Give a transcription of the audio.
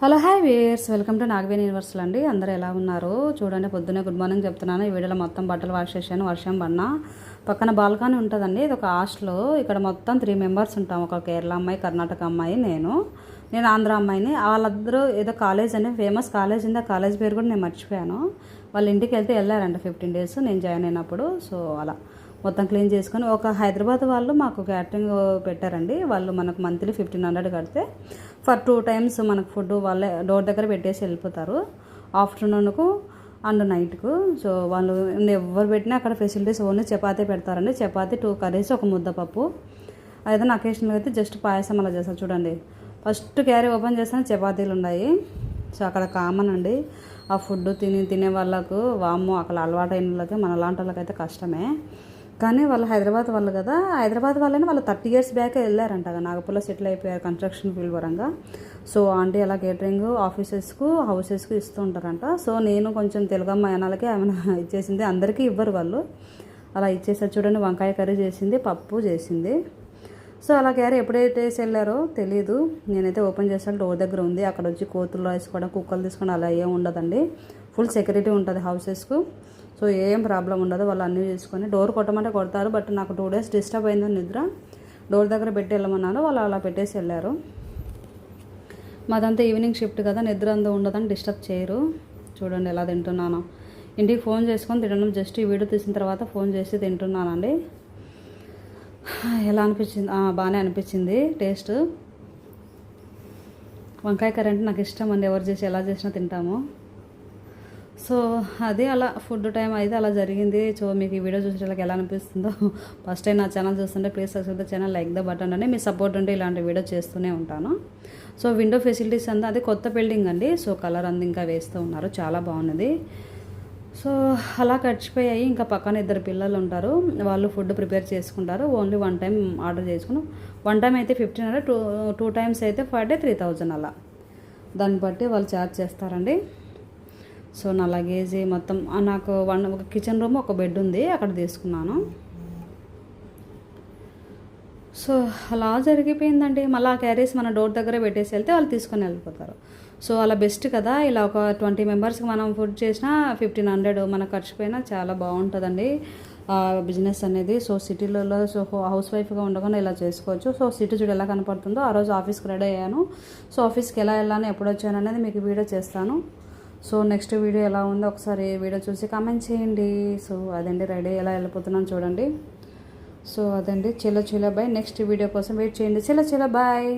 Hello hi wears welcome to Nagaveni universal అండి. అందరూ ఎలా ఉన్నారు? చూడండి, పొద్దున్నే గుడ్ మార్నింగ్ చెప్తున్నాను. ఈ వీడియోలో మొత్తం బట్టలు వాష్ చేశాను. వర్షం పడినా పక్కన బాల్కనీ ఉంటుందండి. ఇది ఒక హాస్టల్. ఇక్కడ మొత్తం 3 మెంబర్స్ ఉంటాం. ఒక కేరళ అమ్మాయి, కర్ణాటక అమ్మాయి, నేను ఆంధ్ర అమ్మాయిని. వాళ్ళందరూ ఏదో కాలేజ్ అని ఫేమస్ కాలేజ్ ఉంది. ఆ కాలేజ్ పేరు కూడా నేను మర్చిపోయాను. వాళ్ళ ఇంటికి వెళ్ళారంట 15 డేస్ నేను జాయిన్ అయినప్పుడు. సో అలా మొత్తం క్లీన్ చేసుకొని ఒక హైదరాబాద్ వాళ్ళు మాకు క్యాటరింగ్ పెట్టారండి. వాళ్ళు మనకు మంత్లీ 1500 కడితే ఫర్ 2 టైమ్స్ మనకు ఫుడ్ వాళ్ళే డోర్ దగ్గర పెట్టేసి వెళ్ళిపోతారు, ఆఫ్టర్నూన్కు అండ్ నైట్కు. సో వాళ్ళు ఎవరు పెట్టినా అక్కడ ఫెసిలిటీస్ ఓన్లీ చపాతీ పెడతారండి. చపాతీ 2 కర్రీస్, ఒక ముద్దపప్పు. ఏదైనా అకేషన్గా అయితే జస్ట్ పాయసం అలా చేస్తారు. చూడండి, ఫస్ట్ క్యారీ ఓపెన్ చేస్తాను, చపాతీలు ఉన్నాయి. సో అక్కడ కామన్ అండి. ఆ ఫుడ్ తినే వాళ్ళకు వాము అక్కడ అలవాటైన వాళ్ళకి, మన లాంటి వాళ్ళకైతే కష్టమే. కానీ వాళ్ళు హైదరాబాద్ వాళ్ళు కదా, హైదరాబాద్ వాళ్ళని వాళ్ళు 30 years బ్యాకే వెళ్ళారంట. నాగపూర్లో సెటిల్ అయిపోయారు కన్స్ట్రక్షన్ ఫీల్డ్ పరంగా. సో ఆంటీ అలా కేటరింగ్ ఆఫీసెస్కు హౌసెస్కు ఇస్తూ ఉంటారంట. సో నేను కొంచెం తెలుగు అమ్మాయినాలకి ఆమె ఇచ్చేసింది, అందరికీ ఇవ్వరు వాళ్ళు. అలా ఇచ్చేసారు. చూడండి, వంకాయ కర్రీ చేసింది, పప్పు చేసింది. సో అలా క్యారీ ఎప్పుడైతే వెళ్ళారో తెలీదు. నేనైతే ఓపెన్ చేస్తాను, డోర్ దగ్గర ఉంది. అక్కడ వచ్చి కోతులు వేసుకోవడం, కుక్కలు తీసుకోవడం అలా ఏం ఉండదండి. ఫుల్ సెక్యూరిటీ ఉంటుంది హౌసెస్కు. సో ఏం ప్రాబ్లం ఉండదు. వాళ్ళు అన్నీ చేసుకొని డోర్ కొట్టమంటే కొడతారు. బట్ నాకు 2 days డిస్టర్బ్ అయింది నిద్ర. డోర్ దగ్గర పెట్టి వెళ్ళమన్నారు, వాళ్ళు అలా పెట్టేసి వెళ్ళారు. మాదంతా ఈవినింగ్ షిఫ్ట్ కదా, నిద్ర అంతా ఉండదని డిస్టర్బ్ చేయరు. చూడండి ఎలా తింటున్నాను. ఇంటికి ఫోన్ చేసుకొని తినడం, జస్ట్ ఈ వీడియో తీసిన తర్వాత ఫోన్ చేసి తింటున్నానండి. ఎలా అనిపించింది? బాగానే అనిపించింది టేస్ట్. వంకాయ కర్రీ అంటే నాకు ఇష్టం అండి. ఎవరు చేసి ఎలా చేసినా తింటాము. సో అది అలా ఫుడ్ టైం అయితే అలా జరిగింది. సో మీకు ఈ వీడియో చూసేటప్పుడు ఎలా అనిపిస్తుందో, ఫస్ట్ టైం నా ఛానల్ చూస్తుంటే please subscribe the channel, like the button అండి. మీ సపోర్ట్ ఉంటే ఇలాంటి వీడియో చేస్తూనే ఉంటాను. సో విండో ఫెసిలిటీస్ అంతా అది కొత్త బిల్డింగ్ అండి. సో కలర్ అంతా ఇంకా వేస్తూ ఉన్నారు, చాలా బాగున్నది. సో అలా గడిచిపోయాయి. ఇంకా పక్కన 2 పిల్లలు ఉంటారు, వాళ్ళు ఫుడ్ ప్రిపేర్ చేసుకుంటారు. ఓన్లీ 1 time ఆర్డర్ చేసుకుని 1 time అయితే 1500, 2 times అయితే per day 3000 అలా. దాన్ని బట్టి వాళ్ళు ఛార్జ్ చేస్తారండి. సో నా లగేజ్ మొత్తం నాకు ఒక కిచెన్ రూమ్, ఒక బెడ్ ఉంది, అక్కడ తీసుకున్నాను. సో అలా జరిగిపోయిందండి. మళ్ళీ ఆ క్యారీస్ మన డోర్ దగ్గర పెట్టేసి వెళ్తే వాళ్ళు తీసుకొని వెళ్ళిపోతారు. సో అలా బెస్ట్ కదా. ఇలా ఒక 20 మెంబర్స్కి మనం ఫుడ్ చేసినా 1500 మనకు ఖర్చుపోయినా చాలా బాగుంటుందండి బిజినెస్ అనేది. సో సిటీలలో సో హౌస్ వైఫ్గా ఉండకుండా ఇలా చేసుకోవచ్చు. సో సిటీ చూడు ఎలా కనపడుతుందో. ఆ రోజు ఆఫీస్కి రెడీ అయ్యాను. సో ఆఫీస్కి ఎలా వెళ్ళాను, ఎప్పుడు వచ్చాను అనేది మీకు వీడియో చేస్తాను. సో నెక్స్ట్ వీడియో ఎలా ఉందో ఒకసారి వీడియో చూసి కామెంట్ చేయండి. సో అదండి, రెడీ ఎలా వెళ్ళిపోతున్నాను చూడండి. సో అదండి, చలో బాయ్. నెక్స్ట్ వీడియో కోసం వెయిట్ చేయండి. చలో బాయ్.